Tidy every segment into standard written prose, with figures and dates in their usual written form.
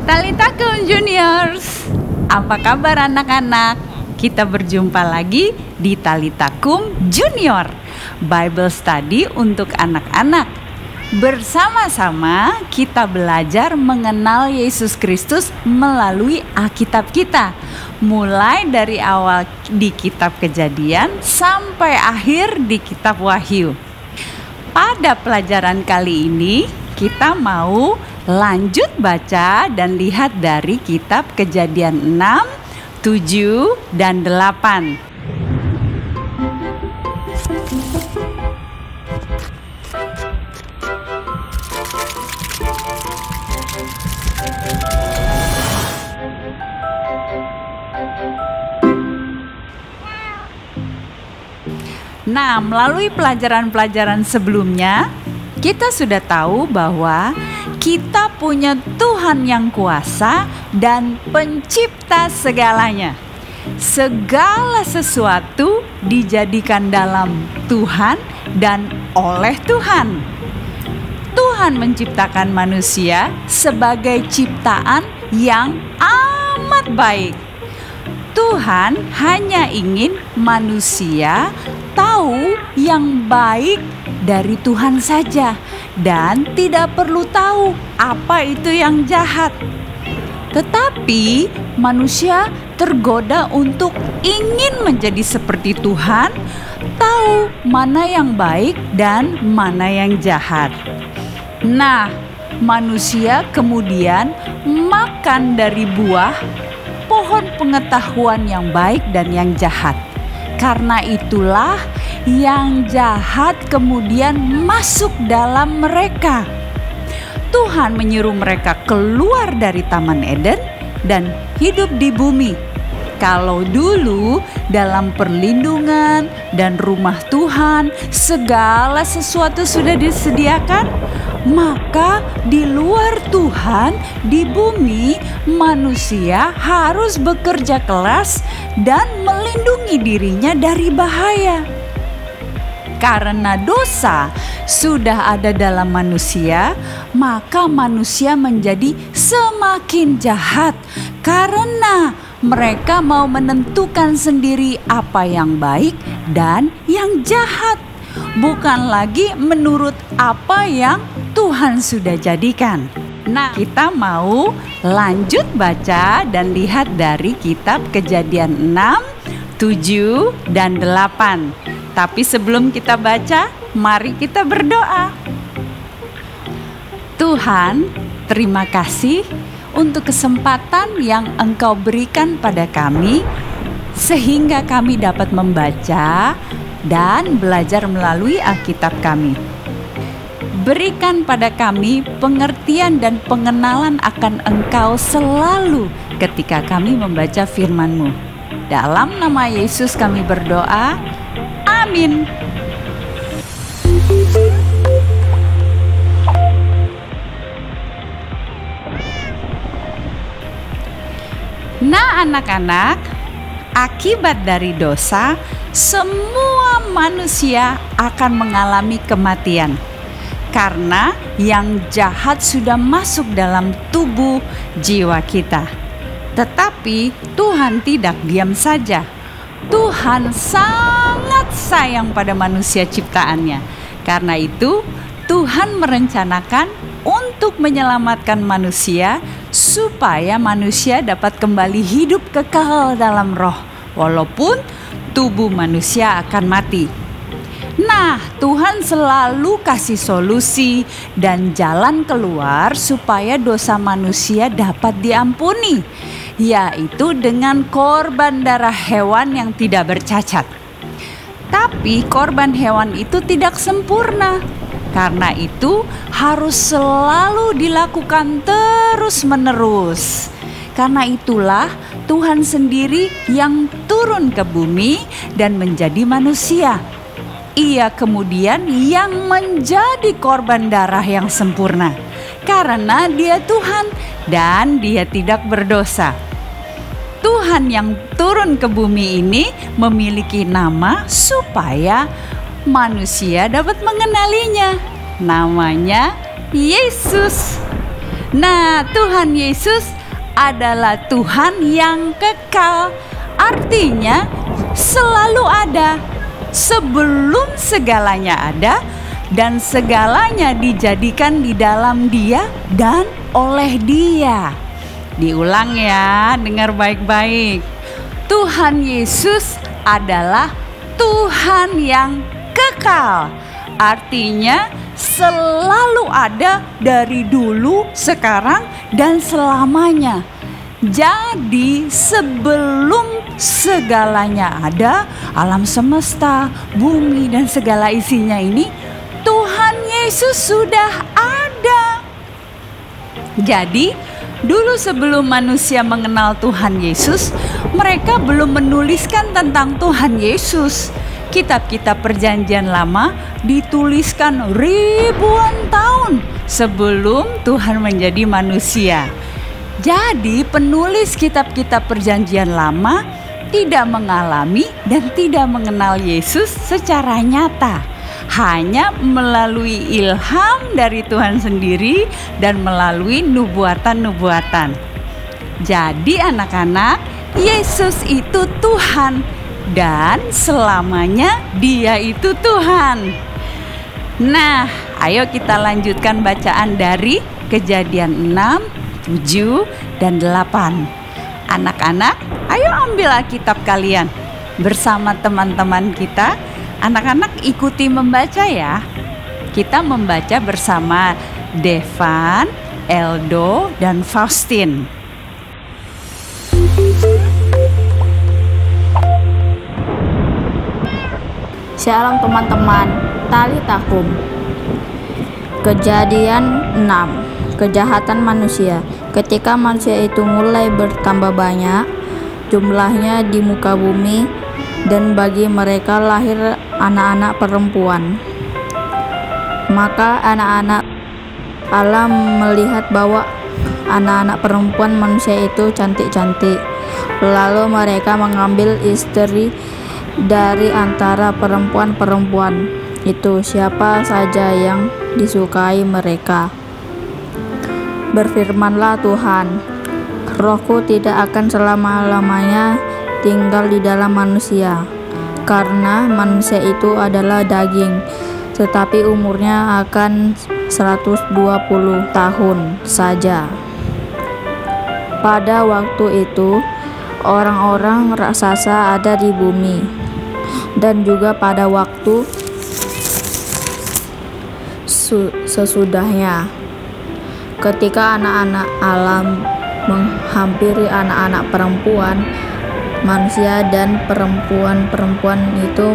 Talitakum Juniors, apa kabar anak-anak? Kita berjumpa lagi di Talitakum Junior, Bible Study untuk anak-anak. Bersama-sama kita belajar mengenal Yesus Kristus melalui Alkitab kita, mulai dari awal di kitab Kejadian sampai akhir di kitab Wahyu. Pada pelajaran kali ini kita mau lanjut baca dan lihat dari kitab Kejadian 6, 7, dan 8. Nah, melalui pelajaran-pelajaran sebelumnya, kita sudah tahu bahwa kita punya Tuhan yang kuasa dan pencipta segalanya. Segala sesuatu dijadikan dalam Tuhan dan oleh Tuhan. Tuhan menciptakan manusia sebagai ciptaan yang amat baik. Tuhan hanya ingin manusia tahu yang baik dari Tuhan saja dan tidak perlu tahu apa itu yang jahat. Tetapi manusia tergoda untuk ingin menjadi seperti Tuhan, tahu mana yang baik dan mana yang jahat. Nah, manusia kemudian makan dari buah pohon pengetahuan yang baik dan yang jahat. Karena itulah yang jahat kemudian masuk dalam mereka. Tuhan menyuruh mereka keluar dari Taman Eden dan hidup di bumi. Kalau dulu dalam perlindungan dan rumah Tuhan segala sesuatu sudah disediakan, maka di luar Tuhan, di bumi, manusia harus bekerja keras dan melindungi dirinya dari bahaya. Karena dosa sudah ada dalam manusia, maka manusia menjadi semakin jahat karena mereka mau menentukan sendiri apa yang baik dan yang jahat, bukan lagi menurut apa yang Tuhan sudah jadikan. Nah, kita mau lanjut baca dan lihat dari kitab Kejadian 6, 7, dan 8. Tapi sebelum kita baca, mari kita berdoa. Tuhan, terima kasih untuk kesempatan yang Engkau berikan pada kami, sehingga kami dapat membaca dan belajar melalui Alkitab kami. Berikan pada kami pengertian dan pengenalan akan Engkau selalu ketika kami membaca firman-Mu. Dalam nama Yesus kami berdoa, amin. Nah anak-anak, akibat dari dosa, semua manusia akan mengalami kematian. Karena yang jahat sudah masuk dalam tubuh jiwa kita. Tetapi Tuhan tidak diam saja. Tuhan sangat sayang pada manusia ciptaannya. Karena itu Tuhan merencanakan untuk menyelamatkan manusia supaya manusia dapat kembali hidup kekal dalam roh, walaupun tubuh manusia akan mati. Nah, Tuhan selalu kasih solusi dan jalan keluar supaya dosa manusia dapat diampuni, yaitu dengan korban darah hewan yang tidak bercacat. Tapi korban hewan itu tidak sempurna. Karena itu harus selalu dilakukan terus-menerus. Karena itulah Tuhan sendiri yang turun ke bumi dan menjadi manusia. Ia kemudian yang menjadi korban darah yang sempurna. Karena Dia Tuhan dan Dia tidak berdosa. Tuhan yang turun ke bumi ini memiliki nama supaya manusia dapat mengenalinya. Namanya Yesus. Nah, Tuhan Yesus adalah Tuhan yang kekal. Artinya selalu ada sebelum segalanya ada, dan segalanya dijadikan di dalam Dia dan oleh Dia. Diulang ya, dengar baik-baik. Tuhan Yesus adalah Tuhan yang kekal. Artinya selalu ada dari dulu, sekarang, dan selamanya. Jadi sebelum segalanya ada, alam semesta, bumi, dan segala isinya ini, Tuhan Yesus sudah ada. Jadi dulu sebelum manusia mengenal Tuhan Yesus, mereka belum menuliskan tentang Tuhan Yesus. Kitab-kitab Perjanjian Lama dituliskan ribuan tahun sebelum Tuhan menjadi manusia. Jadi penulis kitab-kitab Perjanjian Lama tidak mengalami dan tidak mengenal Yesus secara nyata, hanya melalui ilham dari Tuhan sendiri dan melalui nubuatan-nubuatan. Jadi anak-anak, Yesus itu Tuhan dan selamanya Dia itu Tuhan. Nah, ayo kita lanjutkan bacaan dari Kejadian 6, 7, dan 8. Anak-anak, ayo ambil Alkitab kalian bersama teman-teman kita. Anak-anak ikuti membaca ya. Kita membaca bersama Devan, Eldo, dan Faustin. Shalom teman-teman, Talitakum. Kejadian 6. Kejahatan manusia. Ketika manusia itu mulai bertambah banyak jumlahnya di muka bumi, dan bagi mereka lahir anak-anak perempuan, maka anak-anak Allah melihat bahwa anak-anak perempuan manusia itu cantik-cantik. Lalu mereka mengambil istri dari antara perempuan-perempuan itu, siapa saja yang disukai mereka. Berfirmanlah Tuhan, Rohku tidak akan selama-lamanya tinggal di dalam manusia, karena manusia itu adalah daging, tetapi umurnya akan 120 tahun saja. Pada waktu itu, orang-orang raksasa ada di bumi, dan juga pada waktu sesudahnya, ketika anak-anak alam menghampiri anak-anak perempuan manusia, dan perempuan-perempuan itu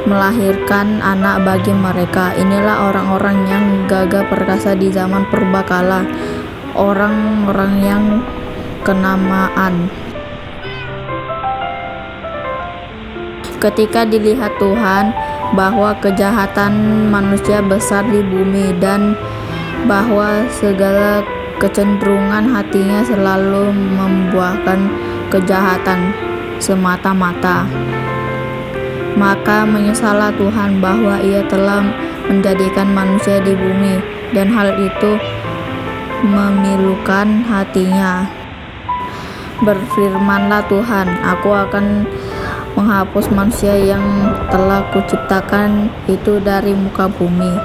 melahirkan anak bagi mereka. Inilah orang-orang yang gagah perkasa di zaman purbakala, orang-orang yang kenamaan. Ketika dilihat Tuhan bahwa kejahatan manusia besar di bumi, dan bahwa segala kecenderungan hatinya selalu membuahkan kejahatan semata-mata, maka menyesallah Tuhan bahwa Ia telah menjadikan manusia di bumi, dan hal itu memilukan hatinya. Berfirmanlah Tuhan, Aku akan menghapus manusia yang telah Kuciptakan itu dari muka bumi,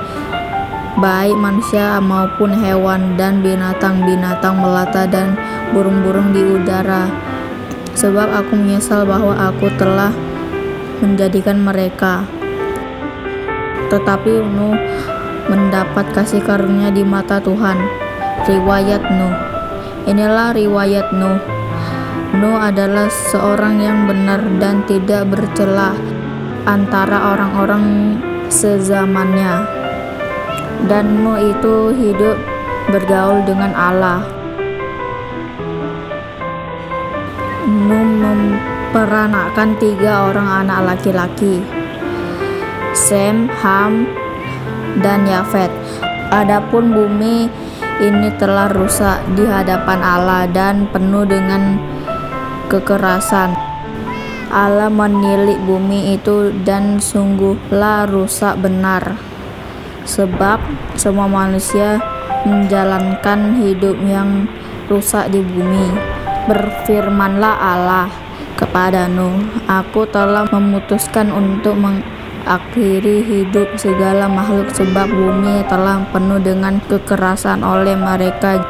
baik manusia maupun hewan, dan binatang-binatang melata, dan burung-burung di udara. Sebab Aku menyesal bahwa Aku telah menjadikan mereka. Tetapi Nuh mendapat kasih karunia di mata Tuhan. Riwayat Nuh. Inilah riwayat Nuh. Nuh adalah seorang yang benar dan tidak bercela antara orang-orang sezamannya. Dan Nuh itu hidup bergaul dengan Allah. Nuh memperanakkan 3 orang anak laki-laki, Sem, Ham, dan Yafet. Adapun bumi ini telah rusak di hadapan Allah dan penuh dengan kekerasan. Allah menilik bumi itu, dan sungguhlah rusak benar, sebab semua manusia menjalankan hidup yang rusak di bumi. Berfirmanlah Allah kepada Nuh, aku telah memutuskan untuk mengakhiri hidup segala makhluk sebab bumi telah penuh dengan kekerasan oleh mereka.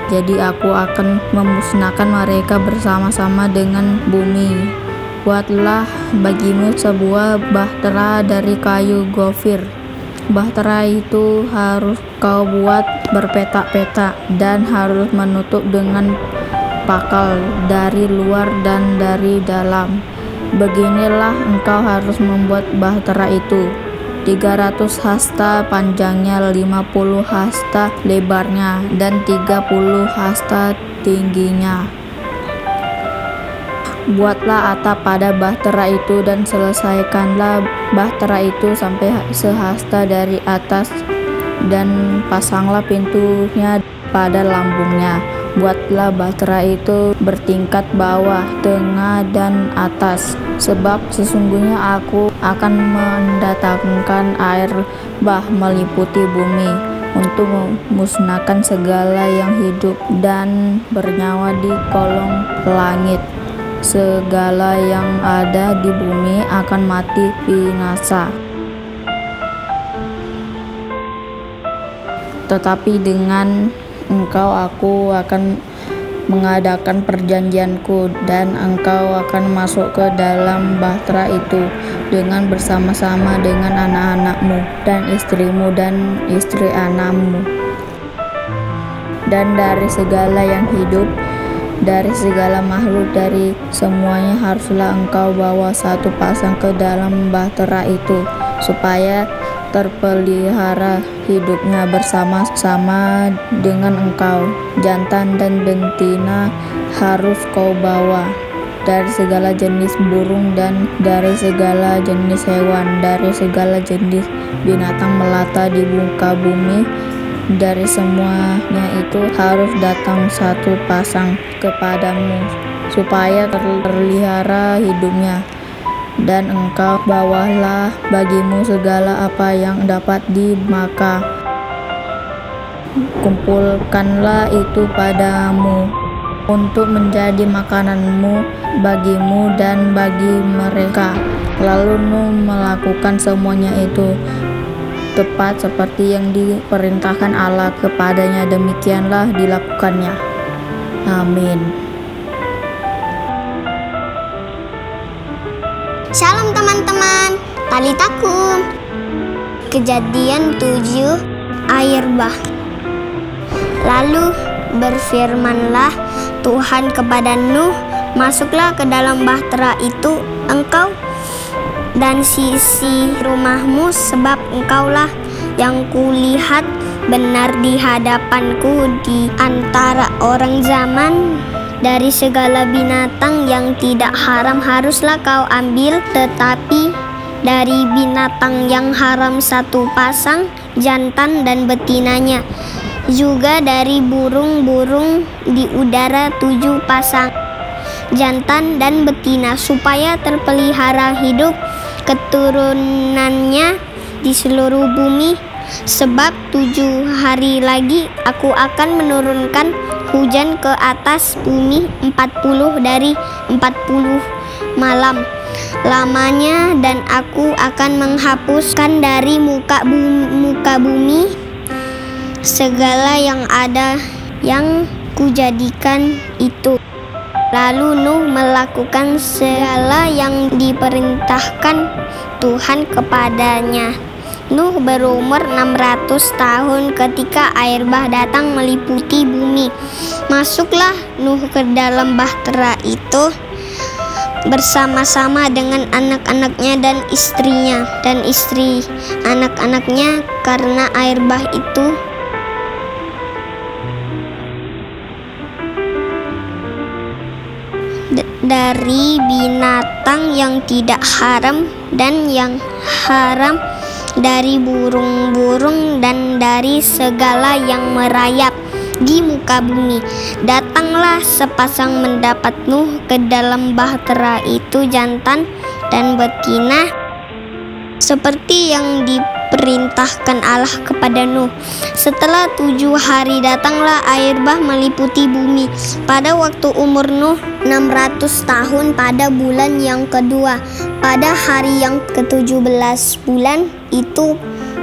Jadi aku akan memusnahkan mereka bersama-sama dengan bumi. Buatlah bagimu sebuah bahtera dari kayu gofir. Bahtera itu harus kau buat berpetak-petak dan harus menutup dengan pakal dari luar dan dari dalam. Beginilah engkau harus membuat bahtera itu: 300 hasta panjangnya, 50 hasta lebarnya, dan 30 hasta tingginya. Buatlah atap pada bahtera itu dan selesaikanlah bahtera itu sampai sehasta dari atas, dan pasanglah pintunya pada lambungnya. Buatlah bahtera itu bertingkat bawah, tengah, dan atas, sebab sesungguhnya aku akan mendatangkan air bah meliputi bumi untuk memusnahkan segala yang hidup dan bernyawa di kolong langit. Segala yang ada di bumi akan mati binasa. Tetapi dengan engkau aku akan mengadakan perjanjianku, dan engkau akan masuk ke dalam bahtera itu dengan bersama-sama dengan anak-anakmu dan istrimu dan istri anakmu. Dan dari segala yang hidup, dari segala makhluk, dari semuanya haruslah engkau bawa satu pasang ke dalam bahtera itu, supaya terpelihara hidupnya bersama-sama dengan engkau. Jantan dan betina harus kau bawa, dari segala jenis burung dan dari segala jenis hewan, dari segala jenis binatang melata di muka bumi. Dari semuanya itu harus datang satu pasang kepadamu, supaya terpelihara hidupnya. Dan engkau bawalah bagimu segala apa yang dapat dimakan. Kumpulkanlah itu padamu untuk menjadi makananmu bagimu dan bagi mereka. Lalu Nuh melakukan semuanya itu tepat seperti yang diperintahkan Allah kepadanya. Demikianlah dilakukannya. Amin. Shalom teman-teman, talitakum. Kejadian 7 air bah. Lalu berfirmanlah Tuhan kepada Nuh, masuklah ke dalam bahtera itu, engkau dan sisi rumahmu, sebab engkaulah yang kulihat benar di hadapanku di antara orang zaman. Dari segala binatang yang tidak haram haruslah kau ambil, tetapi dari binatang yang haram satu pasang, jantan dan betinanya. Juga dari burung-burung di udara 7 pasang, jantan dan betina, supaya terpelihara hidup keturunannya di seluruh bumi. Sebab 7 hari lagi aku akan menurunkan hujan ke atas bumi 40 dari 40 malam lamanya, dan aku akan menghapuskan dari muka bumi segala yang ada yang kujadikan itu. Lalu Nuh melakukan segala yang diperintahkan Tuhan kepadanya. Nuh berumur 600 tahun ketika air bah datang meliputi bumi. Masuklah Nuh ke dalam bahtera itu bersama-sama dengan anak-anaknya dan istrinya dan istri anak-anaknya, karena air bah itu dari binatang yang tidak haram dan yang haram, dari burung-burung dan dari segala yang merayap di muka bumi. Datanglah sepasang mendapat Nuh ke dalam bahtera itu, jantan dan betina, seperti yang diperintahkan diperintahkan Allah kepada Nuh. Setelah 7 hari datanglah air bah meliputi bumi. Pada waktu umur Nuh 600 tahun pada bulan yang kedua, pada hari yang ke-17 bulan itu,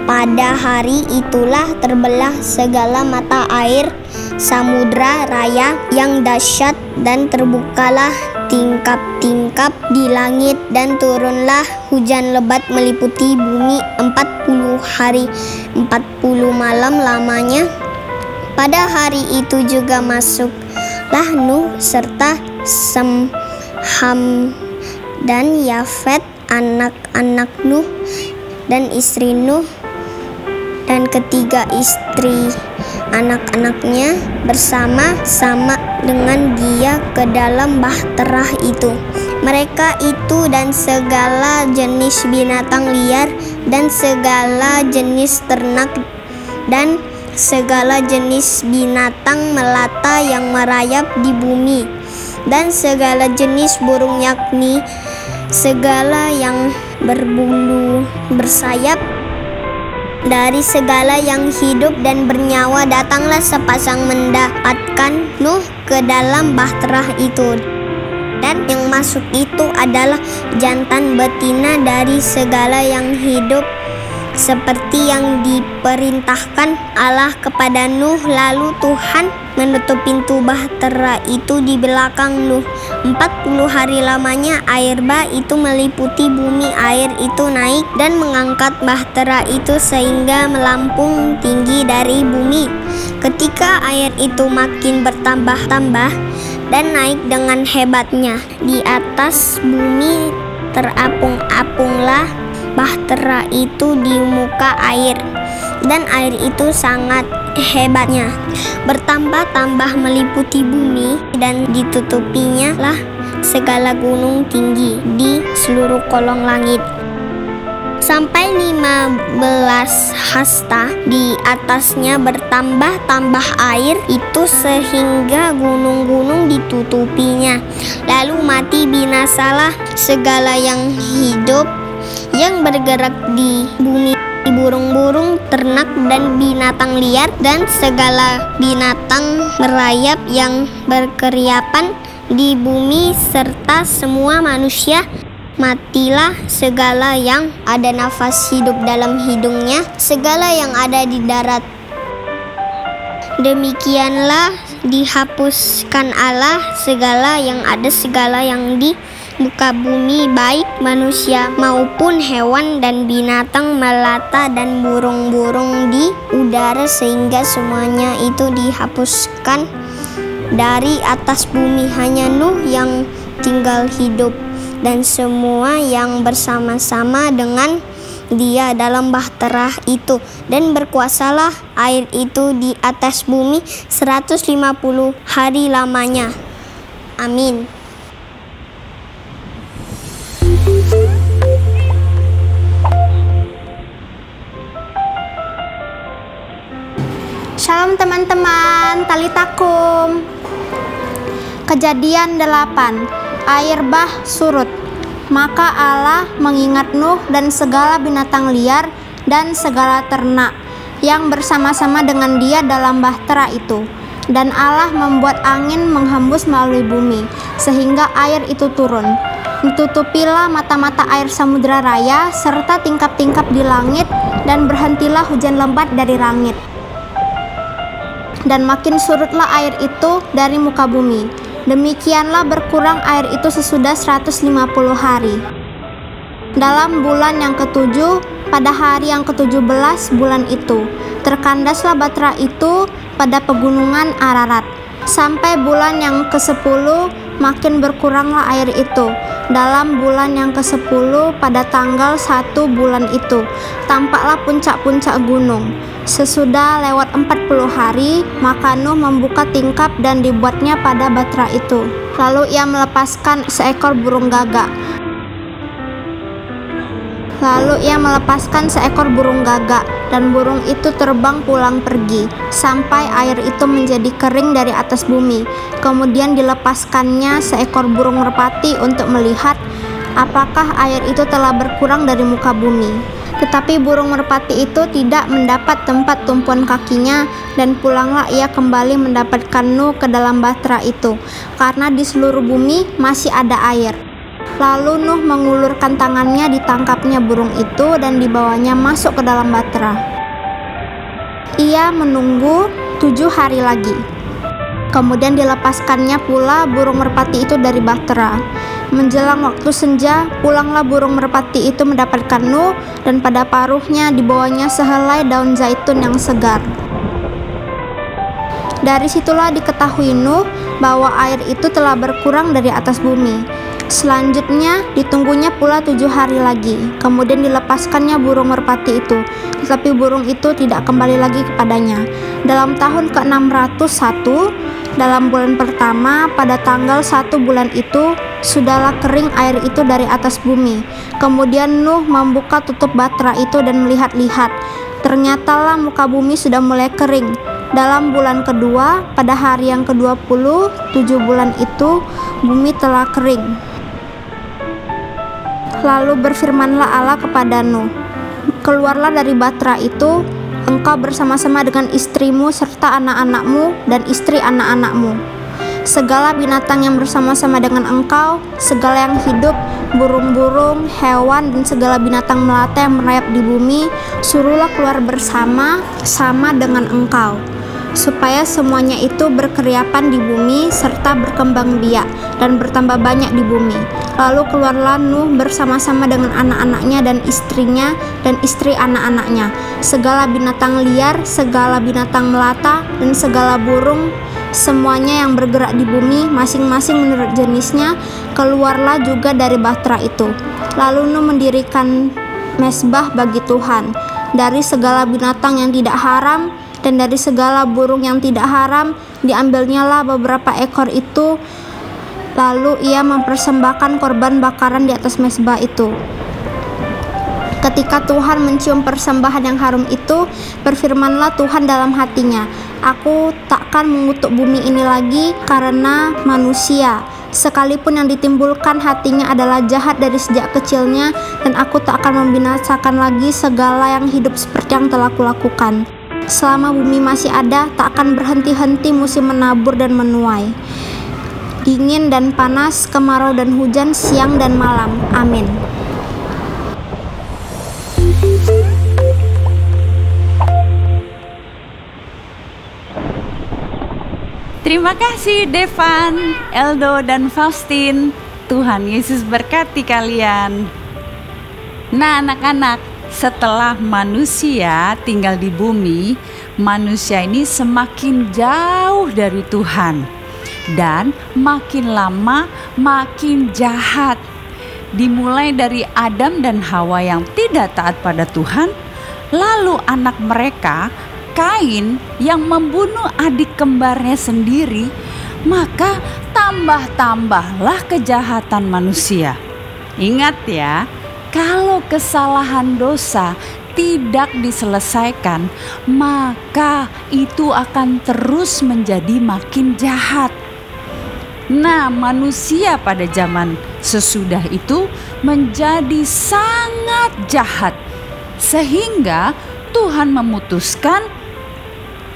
pada hari itulah terbelah segala mata air samudra raya yang dahsyat, dan terbukalah tingkap-tingkap di langit, dan turunlah hujan lebat meliputi bumi 40 hari 40 malam lamanya. Pada hari itu juga masuklah Nuh serta Sem, Ham, dan Yafet, anak-anak Nuh dan istri Nuh, dan ketiga istri anak-anaknya bersama-sama dengan dia ke dalam bahtera itu. Mereka itu dan segala jenis binatang liar, dan segala jenis ternak, dan segala jenis binatang melata yang merayap di bumi, dan segala jenis burung, yakni segala yang berbulu bersayap. Dari segala yang hidup dan bernyawa datanglah sepasang mendapatkan Nuh ke dalam bahtera itu. Dan yang masuk itu adalah jantan betina dari segala yang hidup, seperti yang diperintahkan Allah kepada Nuh. Lalu Tuhan menutup pintu bahtera itu di belakang Nuh. 40 hari lamanya air bah itu meliputi bumi. Air itu naik dan mengangkat bahtera itu sehingga melampung tinggi dari bumi. Ketika air itu makin bertambah-tambah dan naik dengan hebatnya di atas bumi, terapung-apunglah bahtera itu di muka air, dan air itu sangat hebatnya bertambah-tambah meliputi bumi, dan ditutupinya lah segala gunung tinggi di seluruh kolong langit. Sampai 15 hasta di atasnya bertambah-tambah air itu sehingga gunung-gunung ditutupinya. Lalu mati binasalah segala yang hidup yang bergerak di bumi, burung-burung, ternak, dan binatang liar, dan segala binatang merayap yang berkeriapan di bumi, serta semua manusia. Matilah segala yang ada nafas hidup dalam hidungnya, segala yang ada di darat. Demikianlah dihapuskan Allah segala yang ada, segala yang di muka bumi, baik manusia maupun hewan dan binatang melata dan burung-burung di udara, sehingga semuanya itu dihapuskan dari atas bumi. Hanya Nuh yang tinggal hidup, dan semua yang bersama-sama dengan dia dalam bahtera itu, dan berkuasalah air itu di atas bumi 150 hari lamanya. Amin. Shalom teman-teman, talitakum. Kejadian 8. Air bah surut. Maka Allah mengingat Nuh dan segala binatang liar dan segala ternak yang bersama-sama dengan dia dalam bahtera itu. Dan Allah membuat angin menghembus melalui bumi, sehingga air itu turun. Ditutupilah mata-mata air samudra raya serta tingkap-tingkap di langit, dan berhentilah hujan lebat dari langit. Dan makin surutlah air itu dari muka bumi. Demikianlah berkurang air itu sesudah 150 hari. Dalam bulan yang ke-7, pada hari yang ke-17 bulan itu, terkandaslah bahtera itu pada pegunungan Ararat. Sampai bulan yang ke-10 makin berkuranglah air itu. Dalam bulan yang ke-10 pada tanggal 1 bulan itu, tampaklah puncak-puncak gunung. Sesudah lewat 40 hari, maka Nuh membuka tingkap dan dibuatnya pada bahtera itu. Lalu ia melepaskan seekor burung gagak. Dan burung itu terbang pulang pergi, sampai air itu menjadi kering dari atas bumi. Kemudian dilepaskannya seekor burung merpati untuk melihat apakah air itu telah berkurang dari muka bumi. Tetapi burung merpati itu tidak mendapat tempat tumpuan kakinya, dan pulanglah ia kembali mendapatkan Nuh ke dalam bahtera itu, karena di seluruh bumi masih ada air. Lalu Nuh mengulurkan tangannya, ditangkapnya burung itu dan dibawanya masuk ke dalam bahtera. Ia menunggu 7 hari lagi. Kemudian dilepaskannya pula burung merpati itu dari bahtera. Menjelang waktu senja, pulanglah burung merpati itu mendapatkan Nuh, dan pada paruhnya dibawanya sehelai daun zaitun yang segar. Dari situlah diketahui Nuh bahwa air itu telah berkurang dari atas bumi. Selanjutnya ditunggunya pula 7 hari lagi. Kemudian dilepaskannya burung merpati itu, tetapi burung itu tidak kembali lagi kepadanya. Dalam tahun ke-601, dalam bulan pertama, pada tanggal 1 bulan itu, sudahlah kering air itu dari atas bumi. Kemudian Nuh membuka tutup bahtera itu dan melihat-lihat. Ternyatalah muka bumi sudah mulai kering. Dalam bulan kedua, pada hari yang ke-20, 7 bulan itu, bumi telah kering. Lalu berfirmanlah Allah kepada Nuh, "Keluarlah dari bahtera itu, engkau bersama-sama dengan istrimu serta anak-anakmu dan istri anak-anakmu. Segala binatang yang bersama-sama dengan engkau, segala yang hidup, burung-burung, hewan, dan segala binatang melata yang merayap di bumi, suruhlah keluar bersama-sama dengan engkau, supaya semuanya itu berkeriapan di bumi serta berkembang biak dan bertambah banyak di bumi." Lalu keluarlah Nuh bersama-sama dengan anak-anaknya dan istrinya dan istri anak-anaknya, segala binatang liar, segala binatang melata, dan segala burung, semuanya yang bergerak di bumi, masing-masing menurut jenisnya, keluarlah juga dari bahtera itu. Lalu Nuh mendirikan mezbah bagi Tuhan. Dari segala binatang yang tidak haram dan dari segala burung yang tidak haram, diambilnyalah beberapa ekor itu. Lalu ia mempersembahkan korban bakaran di atas mezbah itu. Ketika Tuhan mencium persembahan yang harum itu, berfirmanlah Tuhan dalam hatinya, "Aku takkan mengutuk bumi ini lagi karena manusia, sekalipun yang ditimbulkan hatinya adalah jahat dari sejak kecilnya, dan aku tak akan membinasakan lagi segala yang hidup seperti yang telah kulakukan. Selama bumi masih ada, tak akan berhenti-henti musim menabur dan menuai, dingin dan panas, kemarau dan hujan, siang dan malam. Amin." Terima kasih Devan, Eldo, dan Faustin. Tuhan Yesus berkati kalian. Nah anak-anak, setelah manusia tinggal di bumi, manusia ini semakin jauh dari Tuhan. Dan makin lama makin jahat. Dimulai dari Adam dan Hawa yang tidak taat pada Tuhan, lalu anak mereka Kain yang membunuh adik kembarnya sendiri, maka tambah-tambahlah kejahatan manusia. Ingat ya, kalau kesalahan dosa tidak diselesaikan, maka itu akan terus menjadi makin jahat. Nah, manusia pada zaman sesudah itu menjadi sangat jahat, sehingga Tuhan memutuskan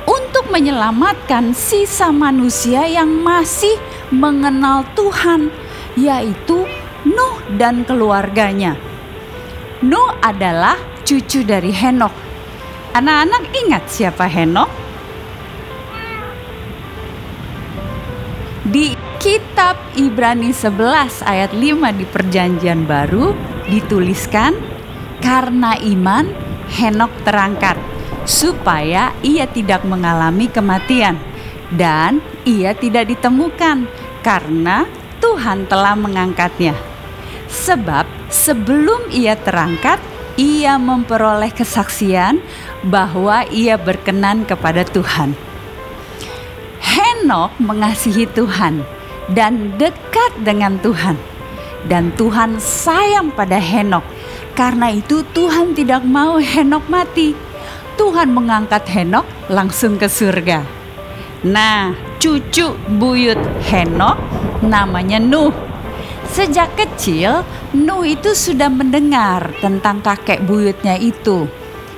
untuk menyelamatkan sisa manusia yang masih mengenal Tuhan, yaitu Nuh dan keluarganya. Nuh adalah cucu dari Henokh. Anak-anak ingat siapa Henokh? Di kitab Ibrani 11 ayat 5 di Perjanjian Baru dituliskan, karena iman Henokh terangkat supaya ia tidak mengalami kematian, dan ia tidak ditemukan karena Tuhan telah mengangkatnya. Sebab sebelum ia terangkat, ia memperoleh kesaksian bahwa ia berkenan kepada Tuhan. Henokh mengasihi Tuhan dan dekat dengan Tuhan, dan Tuhan sayang pada Henokh. Karena itu Tuhan tidak mau Henokh mati. Tuhan mengangkat Henokh langsung ke surga. Nah, cucu buyut Henokh namanya Nuh. Sejak kecil, Nuh itu sudah mendengar tentang kakek buyutnya itu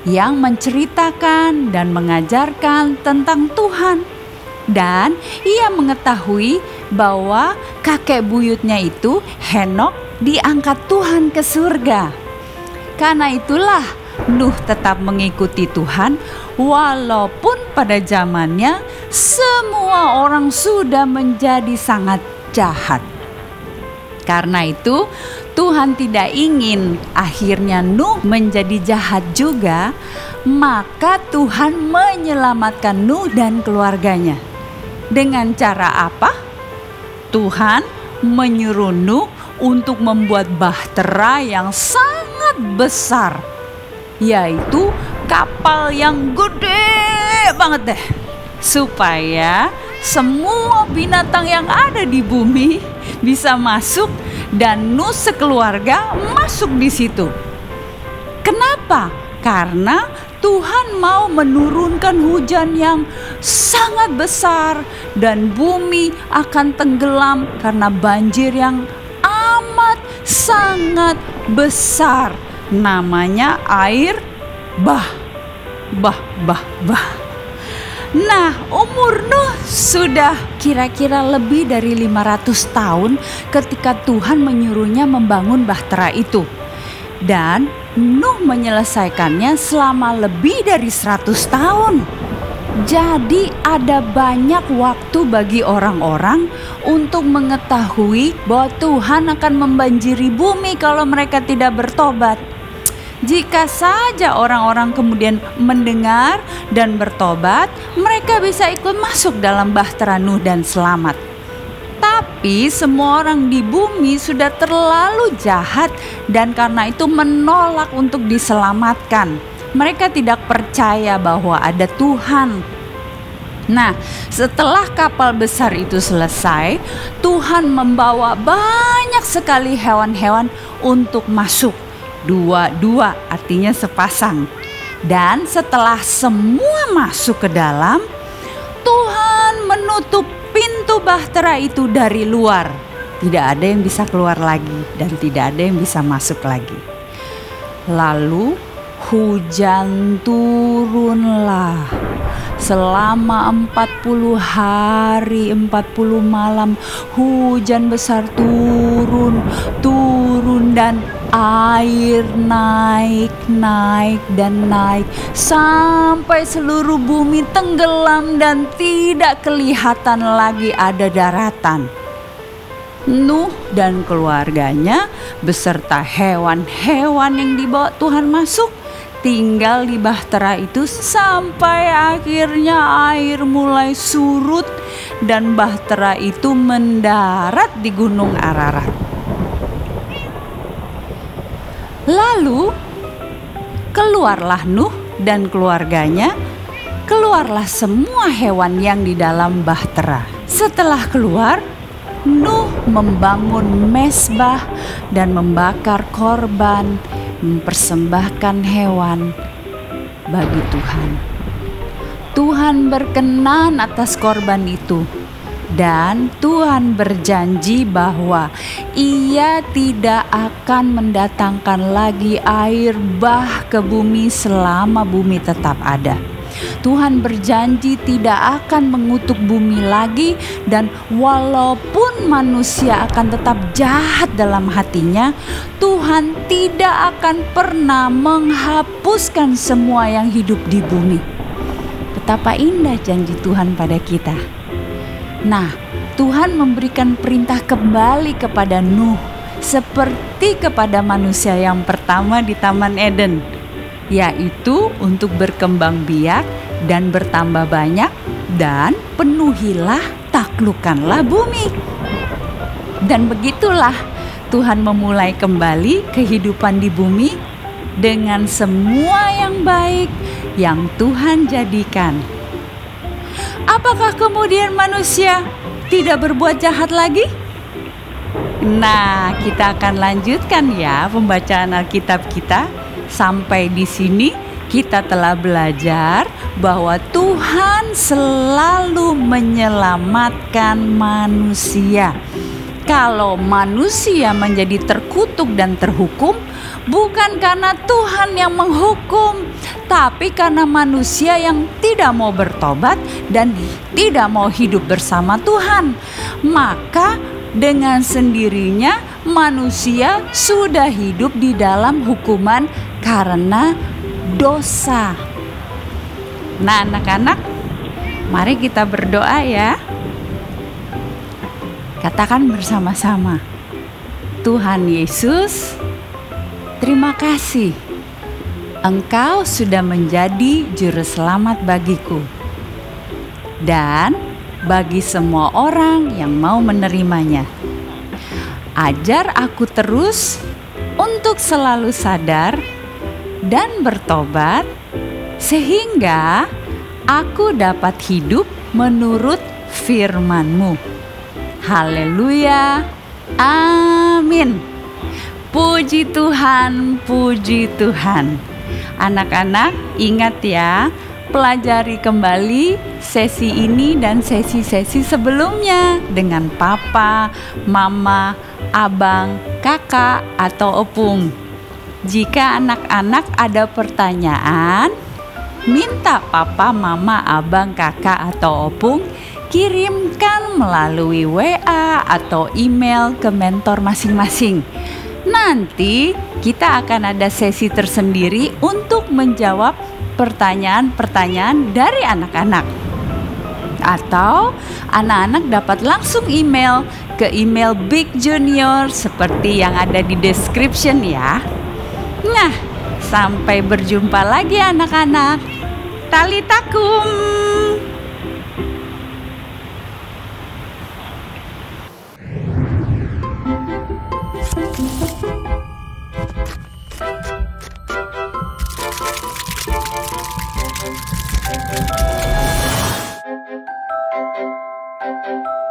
yang menceritakan dan mengajarkan tentang Tuhan. Dan ia mengetahui bahwa kakek buyutnya itu, Henokh, diangkat Tuhan ke surga. Karena itulah Nuh tetap mengikuti Tuhan walaupun pada zamannya semua orang sudah menjadi sangat jahat. Karena itu Tuhan tidak ingin akhirnya Nuh menjadi jahat juga, maka Tuhan menyelamatkan Nuh dan keluarganya. Dengan cara apa? Tuhan menyuruh Nuh untuk membuat bahtera yang sangat besar, yaitu kapal yang gede banget deh, supaya semua binatang yang ada di bumi bisa masuk dan Nuh sekeluarga masuk di situ. Kenapa? Karena Tuhan mau menurunkan hujan yang sangat besar dan bumi akan tenggelam karena banjir yang amat sangat besar. Namanya air bah. Nah, umur Nuh sudah kira-kira lebih dari 500 tahun ketika Tuhan menyuruhnya membangun bahtera itu. Dan Nuh menyelesaikannya selama lebih dari 100 tahun. Jadi ada banyak waktu bagi orang-orang untuk mengetahui bahwa Tuhan akan membanjiri bumi kalau mereka tidak bertobat. Jika saja orang-orang kemudian mendengar dan bertobat, mereka bisa ikut masuk dalam bahtera Nuh dan selamat. Tapi semua orang di bumi sudah terlalu jahat dan karena itu menolak untuk diselamatkan. Mereka tidak percaya bahwa ada Tuhan. Nah, setelah kapal besar itu selesai, Tuhan membawa banyak sekali hewan-hewan untuk masuk. Dua-dua artinya sepasang. Dan setelah semua masuk ke dalam, Tuhan menutup pintu bahtera itu dari luar. Tidak ada yang bisa keluar lagi dan tidak ada yang bisa masuk lagi. Lalu hujan turunlah. Selama 40 hari 40 malam hujan besar turun dan air naik dan naik sampai seluruh bumi tenggelam dan tidak kelihatan lagi ada daratan. Nuh dan keluarganya beserta hewan-hewan yang dibawa Tuhan masuk tinggal di bahtera itu sampai akhirnya air mulai surut dan bahtera itu mendarat di Gunung Ararat. Lalu keluarlah Nuh dan keluarganya, keluarlah semua hewan yang di dalam bahtera. Setelah keluar, Nuh membangun mezbah dan membakar korban, mempersembahkan hewan bagi Tuhan. Tuhan berkenan atas korban itu dan Tuhan berjanji bahwa Ia tidak akan mendatangkan lagi air bah ke bumi selama bumi tetap ada. Tuhan berjanji tidak akan mengutuk bumi lagi dan walaupun manusia akan tetap jahat dalam hatinya, Tuhan tidak akan pernah menghapuskan semua yang hidup di bumi. Betapa indah janji Tuhan pada kita. Nah, Tuhan memberikan perintah kembali kepada Nuh seperti kepada manusia yang pertama di Taman Eden, yaitu untuk berkembang biak dan bertambah banyak dan penuhilah, taklukkanlah bumi. Dan begitulah Tuhan memulai kembali kehidupan di bumi dengan semua yang baik yang Tuhan jadikan. Apakah kemudian manusia tidak berbuat jahat lagi? Nah, kita akan lanjutkan ya pembacaan Alkitab kita. Sampai di sini kita telah belajar bahwa Tuhan selalu menyelamatkan manusia. Kalau manusia menjadi terkutuk dan terhukum, bukan karena Tuhan yang menghukum, tapi karena manusia yang tidak mau bertobat dan tidak mau hidup bersama Tuhan. Maka dengan sendirinya manusia sudah hidup di dalam hukuman karena dosa. Nah, anak-anak, mari kita berdoa ya. Katakan bersama-sama, Tuhan Yesus, terima kasih. Engkau sudah menjadi juru selamat bagiku dan bagi semua orang yang mau menerimanya. Ajar aku terus untuk selalu sadar dan bertobat sehingga aku dapat hidup menurut firman-Mu. Haleluya, amin. Puji Tuhan, puji Tuhan. Anak-anak, ingat ya, pelajari kembali sesi ini dan sesi-sesi sebelumnya dengan papa, mama, abang, kakak, atau opung. Jika anak-anak ada pertanyaan, minta papa, mama, abang, kakak, atau opung kirimkan melalui WA atau email ke mentor masing-masing. Nanti kita akan ada sesi tersendiri untuk menjawab pertanyaan-pertanyaan dari anak-anak. Atau anak-anak dapat langsung email ke email Big Junior seperti yang ada di description ya. Nah, sampai berjumpa lagi anak-anak. Talitakum. Thank you.